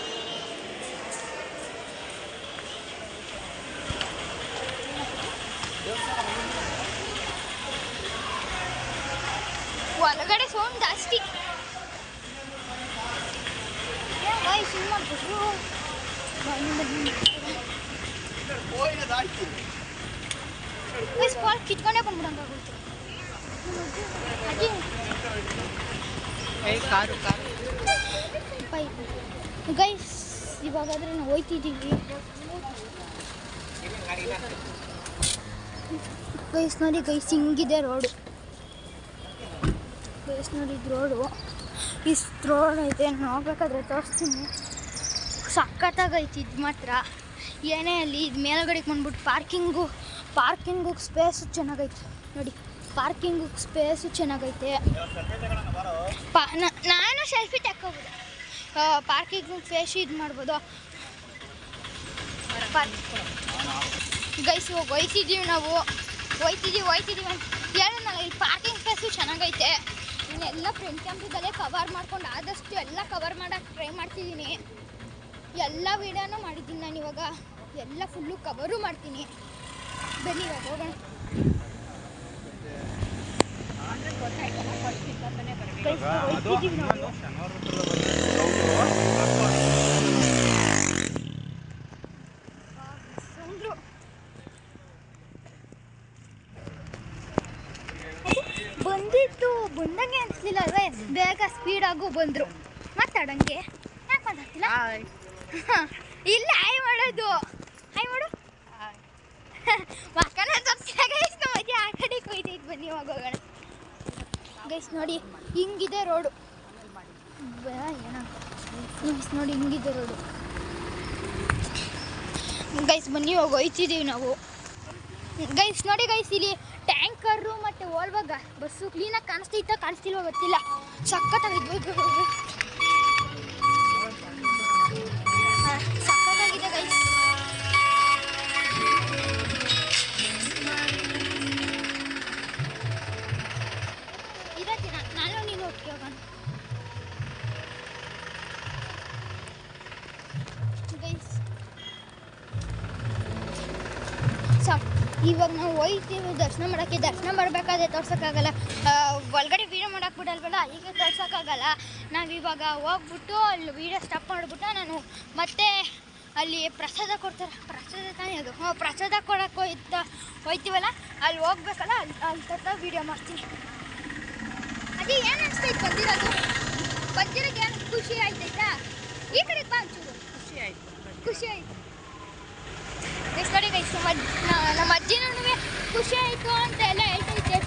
ಹೊರಗಡೆ ಸೌಂಡ್ ಜಾಸ್ತಿ. ಸುಮ್ಮನೆ ಮಾಡ್ಬಿಟ್ರು. ಸ್ಪಾಟ್ ಕಿತ್ಕೊಂಡೇ ಬಂದ್ಬಿಡಂಗಾಗೋಯ್ತು. ಕಾರು ಪೈಪ್ ಗೈಸ್ ಇವಾಗಾದ್ರೆ ನಾವು ಹೋಯ್ತಿದ್ದೀವಿ. ಗೈಸ್ ನೋಡಿ ಗೈಸ್ ಹಿಂಗಿದೆ ರೋಡು. ಗೈಸ್ ನೋಡಿ ಇದು ರೋಡು, ಇಷ್ಟು ರೋಡ್ ಐತೆ. ನಾನು ಹೋಗ್ಬೇಕಾದ್ರೆ ತೋರಿಸ್ತೀನಿ. ಸಖತ್ತಾಗೈತಿ ಇದು ಮಾತ್ರ. ಏನೇ ಅಲ್ಲಿ ಇದು ಮೇಲ್ಗಡೆಗೆ ಬಂದ್ಬಿಟ್ಟು ಪಾರ್ಕಿಂಗು ಸ್ಪೇಸು ಚೆನ್ನಾಗೈತೆ ನೋಡಿ. ಪಾರ್ಕಿಂಗು ಸ್ಪೇಸು ಚೆನ್ನಾಗೈತೆ. ನಾನು ಸೆಲ್ಫಿ ತಕ್ಕೋಬೋದು. ಪಾರ್ಕಿಂಗ್ ಸ್ಪೇಸ್ ಇದು ಮಾಡ್ಬೋದು. ಗೈಸ್ ಇವಾಗ ಹೋಯ್ತಿದ್ದೀವಿ ನಾವು. ಹೋಯ್ತಿದ್ದೀವಿ ಅಂತ ಹೇಳೋಣಲ್ಲ. ಇಲ್ಲಿ ಪಾರ್ಕಿಂಗ್ ಸ್ಪೇಸು ಚೆನ್ನಾಗೈತೆ. ಇನ್ನೆಲ್ಲ ಫ್ರಂಟ್ ಕ್ಯಾಮ್ರದಲ್ಲೇ ಕವರ್ ಮಾಡ್ಕೊಂಡು ಆದಷ್ಟು ಎಲ್ಲ ಕವರ್ ಮಾಡೋಕ್ಕೆ ಟ್ರೈ ಮಾಡ್ತಿದ್ದೀನಿ. ಎಲ್ಲ ವೀಡಿಯೋನೂ ಮಾಡಿದ್ದೀನಿ ನಾನು. ಇವಾಗ ಎಲ್ಲ ಫುಲ್ಲು ಕವರು ಮಾಡ್ತೀನಿ. ಬನ್ನಿ ಇವಾಗ ಹೋಗೋಣ. ಬಂದಂಗೆ ಅನಿಸ್ಲಿಲ್ಲ ಅಲ್ವೇ? ಬೇಗ ಸ್ಪೀಡಾಗೂ ಬಂದರು. ಮಾತಾಡಂಗೆ ಯಾಕೆ ಮಾತಾಡ್ತಿಲ್ಲ? ಇಲ್ಲ ಹಾಯ್ ಮಾಡೋದು. ಹಾಯ್ ಮಾಡು. ಮಕ್ಕನ ತಪ್ಪಿಲ್ಲ ಗೈಸ್. ನಮ್ಮ ಆ ಕಡೆಗೆ ಹೋಯ್ತೈತೆ. ಬನ್ನಿ ಇವಾಗ ಹೋಗೋಣ. ಗೈಸ್ ನೋಡಿ ಹಿಂಗಿದೆ ರೋಡು. ಗೈಸ್ ನೋಡಿ ಹಿಂಗಿದೆ ರೋಡು. ಗೈಸ್ ಬನ್ನಿ ಇವಾಗ ಹೋಯ್ತಿದ್ದೀವಿ ನಾವು. ಗೈಸ್ ನೋಡಿ ಗೈಸ್ ಇಲ್ಲಿ ಟ್ಯಾಂಕರು ಮತ್ತು ಓಲ್ವಾಗ ಬಸ್ಸು ಕ್ಲೀನಾಗಿ ಕಾಣಿಸ್ತಿಲ್ವ ಗೊತ್ತಿಲ್ಲ. ಸಖತ್ತಾಗಿದ್ದು ಸಖತ್ತಾಗಿದೆ ಗೈಸ್. ಇದಕ್ಕೆ ನಾನು ನೀನು ಒಟ್ಟಿಗೆ ಹೋಗೋಣ. ಗೈಸ್ ಇವಾಗ ನಾವು ಹೋಗ್ತೀವಿ ದರ್ಶನ ಮಾಡೋಕ್ಕೆ. ದರ್ಶನ ಮಾಡಬೇಕಾದ್ರೆ ತೋರ್ಸೋಕ್ಕಾಗಲ್ಲ, ಒಳಗಡೆ ವೀಡಿಯೋ ಮಾಡೋಕೆ ಬಿಡಲ್ವಲ್ಲ, ಈಗ ತೋರ್ಸೋಕ್ಕಾಗಲ್ಲ. ನಾವಿವಾಗ ಹೋಗ್ಬಿಟ್ಟು ಅಲ್ಲಿ ವೀಡಿಯೋ ಸ್ಟಾಪ್ ಮಾಡಿಬಿಟ್ಟು ನಾನು ಮತ್ತೆ ಅಲ್ಲಿ ಪ್ರಸಾದ ಕೊಡ್ತಾರೆ. ಪ್ರಸಾದ ತಾನೇ ಅದು. ಪ್ರಸಾದ ಕೊಡೋಕ್ಕೆ ಹೋಯ್ತೀವಲ್ಲ, ಅಲ್ಲಿ ಹೋಗ್ಬೇಕಲ್ಲ, ಅಲ್ಲಿ ತಕ್ಕ ವೀಡಿಯೋ ಮಾಡ್ತೀನಿ. ಅದೇ ಏನು ಅನಿಸ್ತೈತೆ ಬಂದಿರೋದು ಏನು ಖುಷಿ ಆಯ್ತೈತಾ? ಈ ಕಡೆಗೆ ಬಾ ಒಂಚೂರು. ಖುಷಿ ಆಯ್ತು ಗೈಸ್. ನೋಡಿ ಗೈಸ್ ನಮ್ಮ ಅಜ್ಜಿನೂ ಖುಷಿ ಆಯಿತು ಅಂತ ಎಲ್ಲ ಹೇಳ್ತೈತೆ.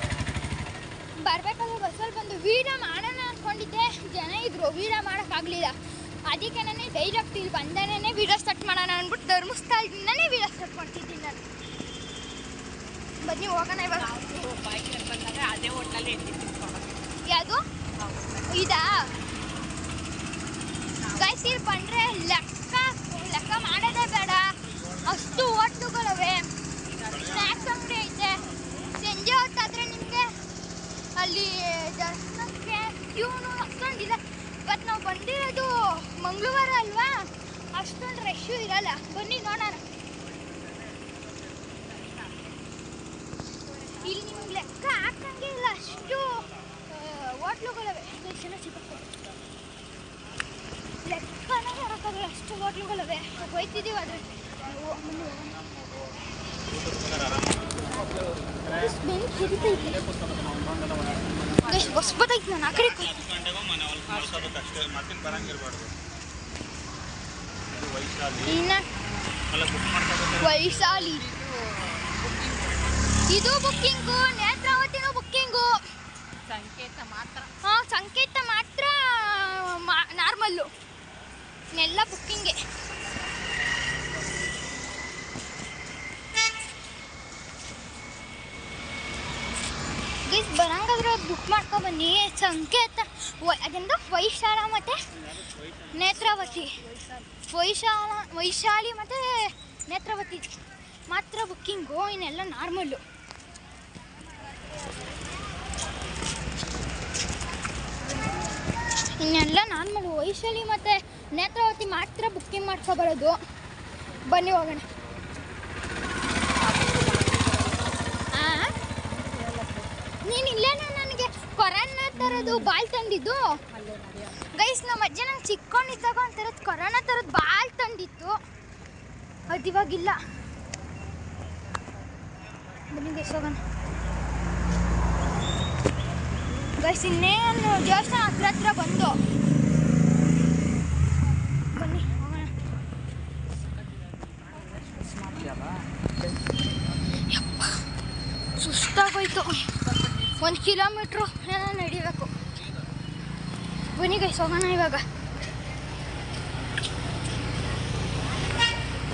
ಬರಬೇಕಾದ್ರೆ ಬಸ್ಸಲ್ಲಿ ಬಂದು ವೀಡಿಯೋ ಮಾಡೋಣ ಅಂದ್ಕೊಂಡಿದ್ದೆ. ಜನ ಇದ್ರು, ವೀಡಿಯೋ ಮಾಡೋಕ್ಕಾಗಲಿಲ್ಲ. ಅದಕ್ಕೆ ನಾನು ಡೈರೆಕ್ಟ್ ಇಲ್ಲಿ ಬಂದನೇ ವೀಡಿಯೋ ಸ್ಟಾರ್ಟ್ ಮಾಡೋಣ ಅಂದ್ಬಿಟ್ಟು ಧರ್ಮಸ್ಥಳದಿಂದನೇ ವೀಡಿಯೋ ಸ್ಟಾರ್ಟ್ ಮಾಡ್ತಿದ್ದೀನಿ ನಾನು. ಬನ್ನಿ ಹೋಗೋಣ ಇವಾಗ. ಅದೇ ಹೋಟ್ಲಲ್ಲಿ ಯಾವುದು ಇದಾ? ಗೈಸ್ ಇಲ್ಲಿ ಬಂದರೆ ಲೆಕ್ಕ ಮಾಡೋದೇ ಬೇಡ, ಅಷ್ಟು ಹೋಟ್ಲುಗಳವೆ. ಸ್ನ್ಯಾಕ್ಸ್ ಅಂಗಡಿ ಐತೆ. ಸಂಜೆ ಹೊತ್ತಾದರೆ ನಿಮಗೆ ಅಲ್ಲಿ ದರ್ಶನಕ್ಕೆ ಕ್ಯೂನು ಅಷ್ಟೊಂದಿಲ್ಲ. ಇವತ್ತು ನಾವು ಬಂದಿರೋದು ಮಂಗಳವಾರ ಅಲ್ವಾ, ಅಷ್ಟೊಂದು ರಶ್ಶು ಇರಲ್ಲ. ಬನ್ನಿ ನೋಡೋಣ. ಇಲ್ಲಿ ನಿಮ್ಗೆ ಲೆಕ್ಕ ಹಾಕಂಗೆ ಇಲ್ಲ, ಅಷ್ಟು ಹೋಟ್ಲುಗಳವೆ. ಲೆಕ್ಕನೇ ಮಾಡೋಕ್ಕಾಗಲ್ಲ, ಅಷ್ಟು ಹೋಟ್ಲುಗಳವೆ. ಹೋಯ್ತಿದ್ದೀವಿ ಆದರೆ ಬಸ್ ಬತ್ತೈತೆ. ನಾನು ಆ ಕಡೆ ವೈಶಾಲಿ ಇದು ಬುಕ್ಕಿಂಗು. ನೇತ್ರಾವತಿನೂ ಬುಕ್ಕಿಂಗು. ಸಂಕೇತ ಮಾತ್ರ ನಾರ್ಮಲ್ಲು. ಎಲ್ಲ ಬುಕ್ಕಿಂಗೆ. Guys ಬರಂಗಾದ್ರೆ book ಮಾಡ್ಕೊಬನ್ನಿ. ಸಂಕೇತ ಅದರಿಂದ ವೈಶಾಲ ಮತ್ತು ನೇತ್ರಾವತಿ. ವೈಶಾಲಿ ಮತ್ತು ನೇತ್ರಾವತಿ ಮಾತ್ರ ಬುಕ್ಕಿಂಗು, ಇನ್ನೆಲ್ಲ ನಾರ್ಮಲ್ಲು. ಇನ್ನೆಲ್ಲ ನಾರ್ಮಲ್. ವೈಶಾಲಿ ಮತ್ತು ನೇತ್ರಾವತಿ ಮಾತ್ರ ಬುಕ್ಕಿಂಗ್ ಮಾಡ್ಕೊಬರೋದು. ಬನ್ನಿ ಹೋಗೋಣ. ನೀನು ಇಲ್ಲೇನೋ ನನಗೆ ಕೊರೋನಾ ಥರದ್ದು ಬಾಲ್ ತಂದಿದ್ದು. ಗೈಸ್ ನಮ್ಮ ಅಜ್ಜಿ ನಂಗೆ ಚಿಕ್ಕೊಂಡಿದ್ದಾಗ ಒಂಥರದ್ದು ಕೊರೋನಾ ಥರದ್ದು ಬಾಲ್ ತಂದಿತ್ತು. ಅದು ಇವಾಗಿಲ್ಲ. ಬನ್ನಿ ಗೈಸ್ ಹೋಗೋಣ. ಗೈಸ್ ಇನ್ನೇನು ದೇವಸ್ಥಾನ ಹತ್ರ ಬಂದು ಬನ್ನಿ ಸುಸ್ತಾಗೋಯ್ತು. 1 ಕಿಲೋಮೀಟ್ರು ಏನೋ ನಡಿಬೇಕು. ಬನ್ನಿ ಗೈಸ್ ಹೋಗೋಣ ಇವಾಗ.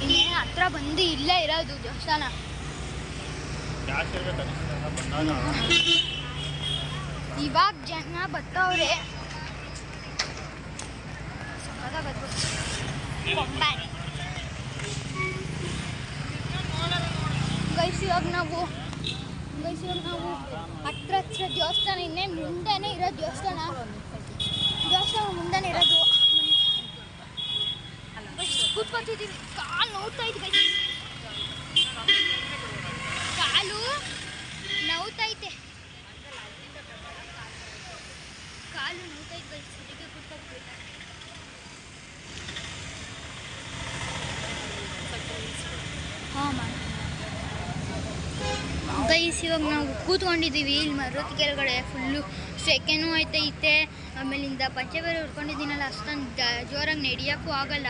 ಇನ್ನೇನು ಹತ್ರ ಬಂದು ಇಲ್ಲೇ ಇರೋದು ದೇವಸ್ಥಾನ. ಇವಾಗ ಜನ ಬರ್ತಾವ್ರೆ. ಗೈಸ್ ಇವಾಗ ನಾವು ಹತ್ರ ದೇವಸ್ಥಾನ ಇನ್ನೇ ಮುಂದೆನೇ ಇರೋ ದೇವಸ್ಥಾನ ಮುಂದೆನೇ ಇರೋದು. ಕೂತ್ಕೊತಿದ್ದೀವಿ. ಕಾಲು ನೋವ್ತಾ ಇದೆ ಗೈಸ್, ಕಾಲು ನೋವ್ತೈತೆ ಗೈಸ್. ಅದಕ್ಕೆ ಕೂತ್ಕೊತೀವಿ. ಹಾಂ ಮಾಡಿ ಗೈಸ್ ಇವಾಗ ನಾವು ಕೂತ್ಕೊಂಡಿದ್ದೀವಿ ಇಲ್ಲಿ ಮರದ ಕೆಳಗಡೆ. ಫುಲ್ಲು ಸೆಕೆನೂ ಐತೆ. ಆಮೇಲಿಂದ ಪಂಚೆ ಬೇರೆ ಉಟ್ಕೊಂಡಿದ್ದೀನಲ್ಲ, ಅಷ್ಟೊಂದು ಜೋರಾಗಿ ನಡೆಯೋಕ್ಕೂ ಆಗಲ್ಲ.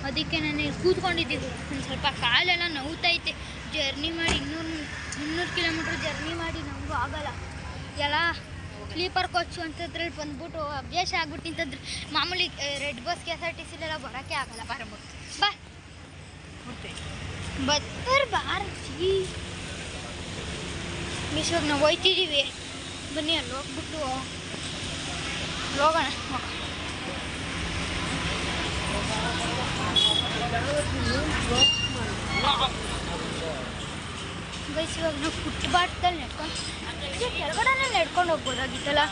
ಅದಕ್ಕೆ ನಾನು ಇಲ್ಲಿ ಕೂತ್ಕೊಂಡಿದ್ದೀವಿ. ಒಂದು ಸ್ವಲ್ಪ ಕಾಲೆಲ್ಲ ನೋವ್ತೈತೆ. ಜರ್ನಿ ಮಾಡಿ 200 ಕಿಲೋಮೀಟ್ರ್ ಜರ್ನಿ ಮಾಡಿ ನಮಗೂ ಆಗಲ್ಲ. ಎಲ್ಲ ಸ್ಲೀಪರ್ ಕೋಚು ಅಂತದ್ರಲ್ಲಿ ಬಂದ್ಬಿಟ್ಟು ಅಭ್ಯಾಸ ಆಗ್ಬಿಟ್ಟು ಇಂಥದ್ದು ಮಾಮೂಲಿ ರೆಡ್ ಬಸ್ KSRTC ಬರೋಕ್ಕೆ ಆಗಲ್ಲ. ಬಾ ಬಾರ್ಸಿ ಇವಾಗ ನಾವು ಹೋಯ್ತಿದ್ದೀವಿ. ಬನ್ನಿ ಅಲ್ಲಿ ಹೋಗ್ಬಿಟ್ಟು ಹೋಗೋಣ. ಗೈಸ್ ಇವಾಗ ನಾವು ಫುಟ್ಪಾತ್ದಲ್ಲಿ ನಡ್ಕೊಂಡು ಕೆಳಗಡೆ ನಡ್ಕೊಂಡು ಹೋಗ್ಬೋದಾಗಿತ್ತಲ್ಲ.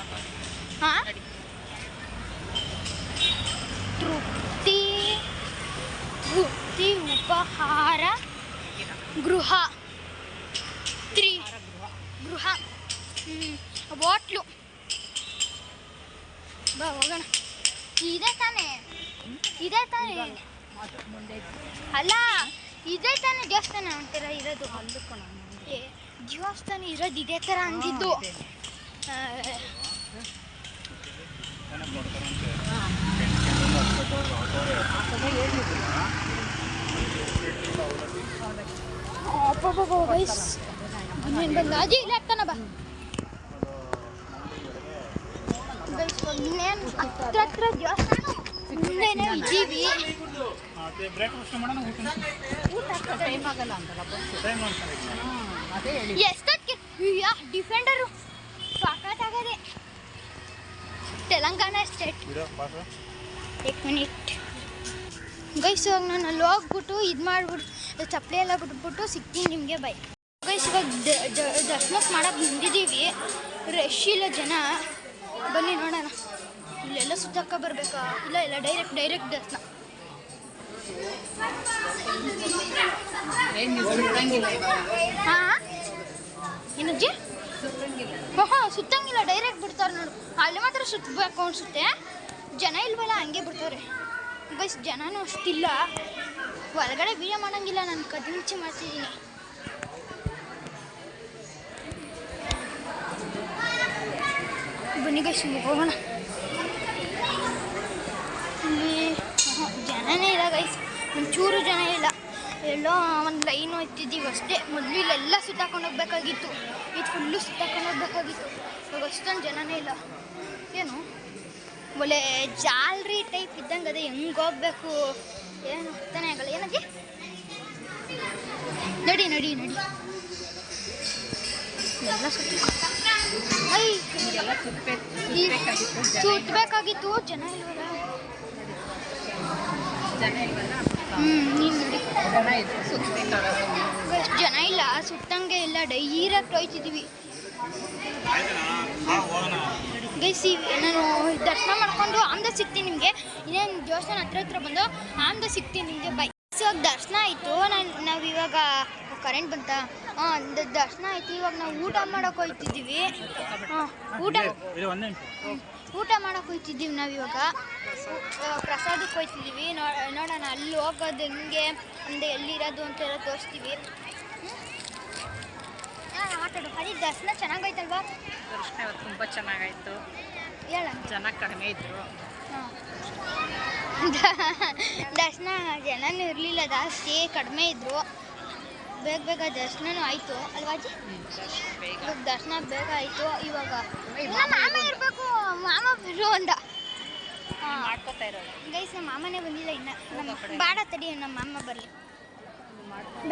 ಹಾಂ, ತೃಪ್ತಿ ಉಪಹಾರ ಗೃಹ ಹೋಟ್ಲು. ಬಾ ಹೋಗೋಣ. ಇದೆ ತಾನೇ ಅಲ್ಲ, ಇದೇ ತಾನೇ ದೇವಸ್ಥಾನ ಅಂತೀರ ಇರೋದು. ದೇವಸ್ಥಾನ ಇರೋದು ಇದೇ ಥರ ಅಂದಿದ್ದು. ಗೈಸ್ ಬಂದ ಅಜ್ಜಿ ಇಲ್ಲ ಆಗ್ತಾನ. ಬಾ ಗೈಸ್ ಇನ್ನೇನು ಹತ್ರ ದೇವಸ್ಥಾನ ಮುಂದೆನೇ ಇದ್ದೀವಿ. ಎಷ್ಟೊತ್ತಿಗೆ ಡಿಫೆಂಡರು ಸಾಕಾಗದೆ. ತೆಲಂಗಾಣ ಸ್ಟೇಟ್. 1 ಮಿನಿಟ್ ಗೈಸ್ ಇವಾಗ ನಾನು ಅಲ್ಲಿ ಹೋಗ್ಬಿಟ್ಟು ಇದು ಮಾಡಿಬಿಟ್ಟು ಚಪ್ಪಲಿ ಎಲ್ಲ ಬಿಟ್ಬಿಟ್ಟು ಸಿಗ್ತೀನಿ ನಿಮಗೆ. ಬೈ ಗೈಸ್ ಇವಾಗ ದರ್ಶನಕ್ಕೆ ಮಾಡೋಕ್ಕೆ ಬಂದಿದ್ದೀವಿ. ರಶ್ ಇಲ್ಲ ಜನ. ಬನ್ನಿ ನೋಡೋಣ. ಇಲ್ಲೆಲ್ಲ ಸುತ್ತಕ್ಕ ಬರಬೇಕಾ? ಇಲ್ಲ ಡೈರೆಕ್ಟ್ ದರ್ಶನ. ಹಾಂ ಏನಜ್ಜಿ? ಹಾಂ ಸುತ್ತಂಗಿಲ್ಲ, ಡೈರೆಕ್ಟ್ ಬಿಡ್ತಾರೆ ನೋಡು. ಅಲ್ಲಿ ಮಾತ್ರ ಸುತ್ತಬೇಕು ಅನಿಸುತ್ತೆ. ಜನ ಇಲ್ವಲ್ಲ, ಹಂಗೆ ಬಿಡ್ತಾರೆ. ಗೈಸ್ ಜನನೂ ಅಷ್ಟಿಲ್ಲ. ಒಳಗಡೆ ವೀಡಿಯೋ ಮಾಡೋಂಗಿಲ್ಲ, ನಾನು ಕದ್ಮಿಚ್ಚಿ ಮಾಡ್ತಿದ್ದೀನಿ. ಬನ್ನಿ ಗೈಸ್ ಹೋಗೋಣ. ಇಲ್ಲಿ ಜನನೇ ಇಲ್ಲ ಗೈಸ್, ಒಂಚೂರು ಜನ ಇಲ್ಲ. ಎಲ್ಲೋ ಒಂದು ಲೈನು ಎತ್ತಿದ್ದೀವಿ ಅಷ್ಟೇ. ಮೊದಲು ಇಲ್ಲೆಲ್ಲ ಸುತ್ತಾಕೊಂಡು ಹೋಗ್ಬೇಕಾಗಿತ್ತು. ಇದು ಫುಲ್ಲು ಸುತ್ತಾಕೊಂಡು ಹೋಗ್ಬೇಕಾಗಿತ್ತು. ಇವಾಗ ಅಷ್ಟೊಂದು ಜನನೇ ಇಲ್ಲ. ಏನು ಒಳ್ಳೆ ಜಾಲ್ರಿ ಟೈಪ್ ಇದ್ದಂಗೆ ಅದೇ ಹೆಂಗೆ ಹೋಗ್ಬೇಕು ಏನು ಅರ್ಥನೇ ಆಗಲ್ಲ. ಏನಜ್ಜಿ? ನಡಿ ಎಲ್ಲ ಸುತ್ತಬೇಕಾಗಿತ್ತು. ಜನ ಇಲ್ವಲ್ಲ. ನೀನು ನೋಡಿ ಎಷ್ಟು ಜನ ಇಲ್ಲ, ಸುತ್ತಂಗೆ ಇಲ್ಲ. ಡೈರೆಕ್ಟ್ ಹೋಯ್ತಿದ್ದೀವಿ ಗೈಸ್. ನಾನು ದರ್ಶನ ಮಾಡ್ಕೊಂಡು ಆಮ್ದ ಸಿಗ್ತೀನಿ ನಿಮಗೆ. ಇನ್ನೇನು ದೇವಸ್ಥಾನ ಹತ್ರ ಬಂದು ಆಮ್ದ ಸಿಗ್ತೀನಿ ನಿಮಗೆ. ಬೈ ಇವಾಗ ದರ್ಶನ ಆಯಿತು. ನಾವಿವಾಗ ಕರೆಂಟ್ ಬಂತ. ದರ್ಶನ ಆಯಿತು. ಇವಾಗ ನಾವು ಊಟ ಮಾಡೋಕೆ ಹೋಗ್ತಿದ್ದೀವಿ. ಊಟ ಮಾಡೋಕೆ ಹೋಗ್ತಿದ್ದೀವಿ ನಾವಿವಾಗ. ಪ್ರಸಾದಕ್ಕೆ ಹೋಗ್ತಿದ್ದೀವಿ. ನೋಡೋಣ ಅಲ್ಲಿ ಹೋಗೋದು ಹೆಂಗೆ ಅಂದರೆ ಎಲ್ಲಿರೋದು ಅಂತ ಎಲ್ಲ ತೋರಿಸ್ತೀವಿ. ಮಾತಾಡು. ಅಲ್ಲಿ ದರ್ಶನ ಚೆನ್ನಾಗೈತಲ್ವಾ? ದರ್ಶನ ತುಂಬ ಚೆನ್ನಾಗಾಯಿತು. ಹೇಳ. ಜನ ಕಡಿಮೆ ಇದ್ದರು. ದರ್ಶನ ಜನನೂ ಇರಲಿಲ್ಲ, ಜಾಸ್ತಿ ಕಡಿಮೆ ಇದ್ದರು. ಬೇಗ ಬೇಗ ದರ್ಶನನೂ ಆಯಿತು ಅಲ್ವಾ ಅಜ್ಜಿ? ಇವಾಗ ದರ್ಶನ ಬೇಗ ಆಯಿತು. ಇವಾಗ ನಮ್ಮ ಮಾಮ ಇರಬೇಕು, ಮಾಮ ಬರು ಅಂದ. ಮಾಡ್ಕೋತಾ ಇರೋದು ಗೈಸ್, ನಮ್ಮ ಮಾಮನೇ ಬಂದಿಲ್ಲ ಇನ್ನು. ನಮ್ಮ ಬೇಡ ತಡಿ, ನಮ್ಮ ಮಾಮ ಬರಲಿ.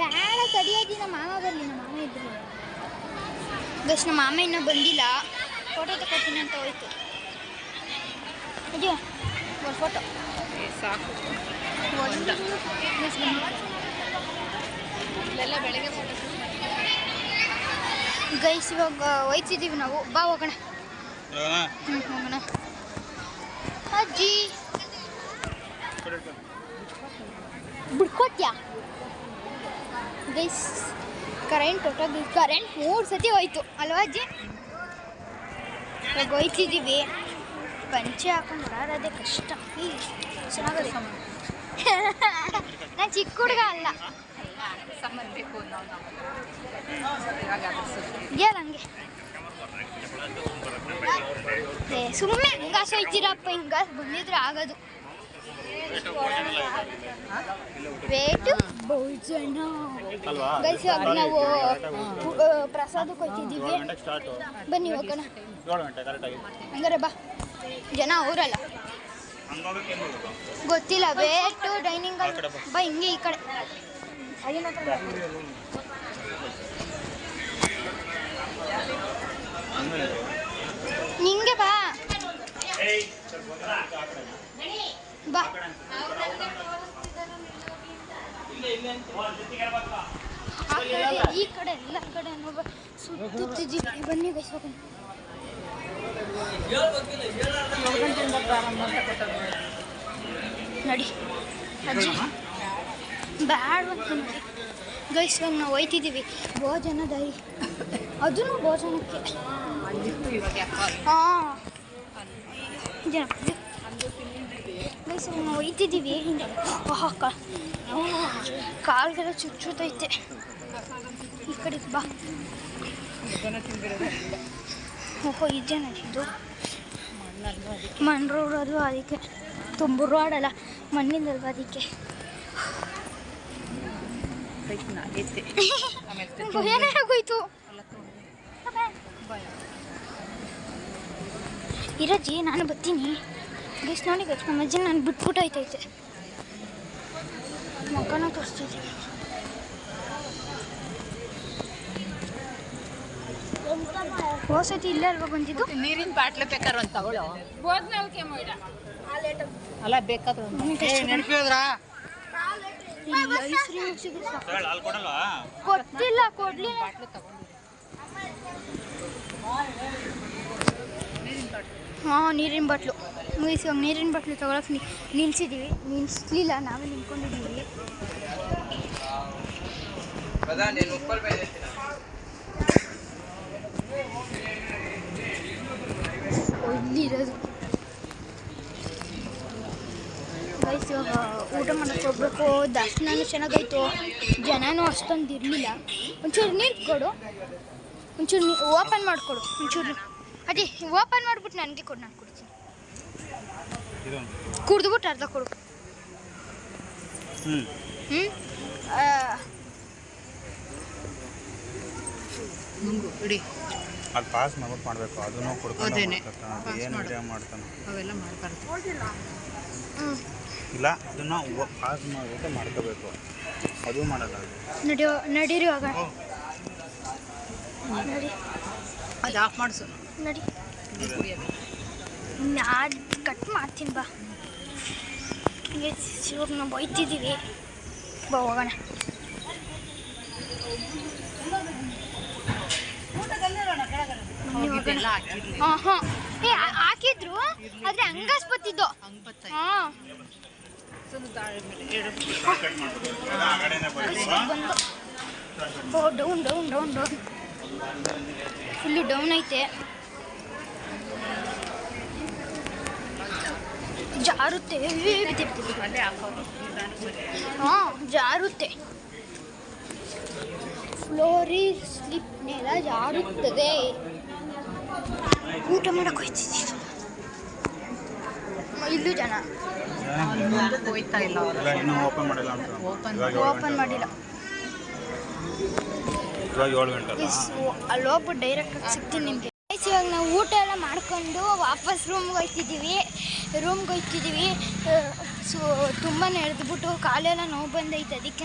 ಬೇಡ ತಡಿಯೋದಿ, ನಮ್ಮ ಮಾಮ ಬರಲಿ. ನಮ್ಮ ಮಾಮ ಇದ್ರು ಗೈಸ್, ನಮ್ಮ ಮಾಮ ಇನ್ನೂ ಬಂದಿಲ್ಲ. ಫೋಟೋ ತಗೋತೀನಿ ಅಂತ ಹೋಯ್ತು. ಅಜ್ಜಿ ಒಂದು ಫೋಟೋ ಸಾಕು. ಇಲ್ಲೆಲ್ಲ ಬೆಳಗ್ಗೆ ಫೋಟೋ ಗೈಸ್, ಇವಾಗ ಹೋಯ್ತಿದ್ದೀವಿ ನಾವು. ಬಾ ಹೋಗೋಣ. ಹೋಗೋಣ ಅಜ್ಜಿ. ಬಿಡ್ಕೊತ್ಯಾ ಗೈಸ್? ಕರೆಂಟ್ ಹೊಟ್ಟೋಗಿ, ಕರೆಂಟ್ 3 ಸತಿ ಹೋಯ್ತು ಅಲ್ವಾ ಅಜ್ಜಿ? ಇವಾಗ ಹೋಯ್ತಿದ್ದೀವಿ. ಪಂಚೆ ಹಾಕೊಂಡು ಓಡಾಡೋದೇ ಕಷ್ಟ. ಚೆನ್ನಾಗದೆ. ನಾನು ಚಿಕ್ಕ ಹುಡುಗ ಅಲ್ಲ. ಸಾಮಾನು ಬೇಕು ಇವಾಗ ಏನ್ ಹಂಗೆ ಸುಮ್ಮನೆ ಹಂಗಾಸೆ ಹೋಯ್ತೀರಪ್ಪ. ಹಿಂಗಾಸೆ ಬಂದಿದ್ರೆ ಆಗೋದು. ವೇಟು ಭೋಜನ ಗೈಸ್, ಇವಾಗ ನಾವು ಪ್ರಸಾದಕ್ಕೆ ಹೋಗ್ತಿದ್ದೀವಿ. ಬನ್ನಿ ಹೋಗೋಣ. ಹಂಗಾರೆ ಬಾ. ಜನ ಅವರಲ್ಲ ಗೊತ್ತಿಲ್ಲ. ವೇಟು ಡೈನಿಂಗ್ ಹಾಲ್ ಬಾ. ಹಿಂಗೆ ಈ ಕಡೆ ನಿಂಗೆ ಬಾ ಬಾ. ಈ ಕಡೆ ಎಲ್ಲ ಕಡೆ ಸುತ್ತಿದ್ದೀವಿ. ಬನ್ನಿ ಗೈಸ್ ಹೋಗೋಣ. ನಡಿ ಅಜ್ಜಿ, ಬ್ಯಾಡ ಅಂತ ನೋಡಿ ಗೈಸ್. ಇವಾಗ ನಾವು ಹೋಯ್ತಿದ್ದೀವಿ ಭೋಜನ ದಾರಿ. ಅದನ್ನು ಭೋಜನಕ್ಕೆ. ಹಾಂ ಜನ ಗೈಸ್, ನಾವು ಹೋಯ್ತಿದ್ದೀವಿ. ಹಿಂದೆ ಕಾಲ್ಗೆಲ್ಲ ಚುಚ್ಚುತ್ತೈತೆ. ಈ ಕಡೆ ಬಾ. ಓಹೋ, ಇದೇನ ಇದು? ಮಣ್ಣು ರೋಡ್ ಅದು. ಅದಕ್ಕೆ ತುಂಬು ರೋಡ್ ಅಲ್ಲ, ಮಣ್ಣಿಂದಲ್ವ ಅದಕ್ಕೆ. ಏನಾಗೋಯ್ತು ಇರಜ್ಜಿ? ನಾನು ಬರ್ತೀನಿ ಗೈಸ್. ನೋಡಿ ಗೈಸ್, ನಮ್ಮ ಅಜ್ಜಿ ನಾನು ಬಿಟ್ಬಿಟ್ಟೈತೈತೆ. ಮಕ್ಕನ ತೋರಿಸ್ತಿದ್ದೆ. ಹೋಸತಿ ಇಲ್ಲ ಅಲ್ವಾ ಬಂದಿದ್ದು? ನೀರಿನ ಬಾಟ್ಲು ಬೇಕಾದ್ರು ಅಂತ ತಗೊಳ್ಳೋ. ಅಲ್ಲ ಬೇಕಾದ್ರು ಗೊತ್ತಿಲ್ಲ, ಕೊಡ್ಲಿಲ್ಲ. ಹಾಂ, ನೀರಿನ ಬಾಟ್ಲು ಮುಗಿಸಿ. ನೀರಿನ ಬಾಟ್ಲು ತಗೊಳಕ್ಕೆ ನಿಲ್ಸಿದ್ದೀವಿ. ನಿಲ್ಲಿಸ್ಲಿಲ್ಲ, ನಾವೇ ನಿಂತ್ಕೊಂಡಿದ್ದೀವಿ. ಇಲ್ಲಿರೋದು ಗೈಸ್. ಇವಾಗ ಊಟ ಮಾಡಕ್ಕೆ ಹೋಗ್ಬೇಕು. ದರ್ಶನನೂ ಚೆನ್ನಾಗಾಯ್ತು. ಜನನೂ ಅಷ್ಟೊಂದು ಇರಲಿಲ್ಲ. ಒಂಚೂರು ನೀರು ಕೊಡು, ಒಂಚೂರು ಓಪನ್ ಮಾಡಿಕೊಡು. ಒಂಚೂರು ಅದೇ ಓಪನ್ ಮಾಡಿಬಿಟ್ಟು ನನಗೆ ಕೊಡು, ನಾನು ಕೊಡ್ತೀನಿ. ಕುಡ್ದುಬಿಟ್ಟು ಅರ್ಧ ಕೊಡು. ಇಡಿ ಅದು ಪಾಸ್ ಮಾಡ್ಬಿಟ್ಟು ಮಾಡಬೇಕು. ಅದನ್ನು ಕೊಡ್ಕೊಂಡು ಏನು ವಿಡಿಯೋ ಮಾಡ್ತಾನೆ ಅವೆಲ್ಲ ಮಾಡಬಾರ್ದು. ಇಲ್ಲ, ಅದನ್ನು ಪಾಸ್ ಮಾಡಿಬಿಟ್ಟು ಮಾಡ್ಕೋಬೇಕು. ಅದು ಮಾಡಲ್ಲ. ನಡೀರಿ ಇವಾಗ. ನಡಿ, ಅದು ಆಫ್ ಮಾಡಿಸು. ನಡಿ, ನಾನು ಕಟ್ ಮಾಡ್ತೀನಿ ಬಾ. ಹಿಂಗೆ ಇವಾಗ ನಾವು ಬೈತಿದ್ದೀವಿ. ಬಾ ಹೋಗೋಣ. ಹಾಂ ಹಾಂ, ಹಾಕಿದ್ರು ಆದರೆ ಹಂಗಾಸ್ ಬತ್ತಿದ್ದು. ಹಾಂ, ಬಂದು down down down down full down ಐತೆ. ಜಾರುತ್ತೆ. ಹಾಂ, ಜಾರುತ್ತೆ. ಫ್ಲೋರಿ ಸ್ಲಿಪ್ ನೆಲ ಜಾರುತ್ತದೆ. ಊಟ ಮಾಡಕ್ಕೆ ಹೋಯ್ತಿದ್ದೀವಿ. ಇಲ್ಲೂ ಜನ ಹೋಯ್ತಾ ಇಲ್ಲ. ಇನ್ನೂ ಓಪನ್ ಮಾಡಿಲ್ಲ ಅಂತ. ಓಪನ್ ಮಾಡಿಲ್ಲ. ಇವಾಗ 7 ಗಂಟೆ ಅಲ್ಲ? ಅಲ್ಲಿ ಹೋಗ್ಬಿಟ್ಟು ಡೈರೆಕ್ಟಾಗಿ ಸಿಗ್ತೀನಿ ನಿಮಗೆ. ಇವಾಗ ನಾವು ಊಟ ಎಲ್ಲ ಮಾಡ್ಕೊಂಡು ವಾಪಸ್ ರೂಮ್ಗೆ ಹೋಗ್ತಿದ್ದೀವಿ. ಸೊ ತುಂಬಾ ಎಳೆದ್ಬಿಟ್ಟು ಕಾಲೆಲ್ಲ ನೋವು ಬಂದೈತೆ. ಅದಕ್ಕೆ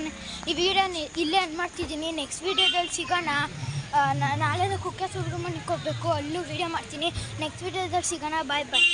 ಈ ವಿಡಿಯೋನ ಇಲ್ಲೇ ಎಂಡ್ ಮಾಡ್ತಿದ್ದೀನಿ. ನೆಕ್ಸ್ಟ್ ವೀಡಿಯೋದಲ್ಲಿ ಸಿಗೋಣ. ನಾಳೆ ಕುಕ್ಕೆ ಸುಬ್ರಹ್ಮಣ್ಯಕ್ಕೆ ಹೋಗಬೇಕು, ಅಲ್ಲೂ ವೀಡಿಯೋ ಮಾಡ್ತೀನಿ. ನೆಕ್ಸ್ಟ್ ವೀಡಿಯೋದಲ್ಲಿ ಸಿಗೋಣ. ಬಾಯ್ ಬಾಯ್.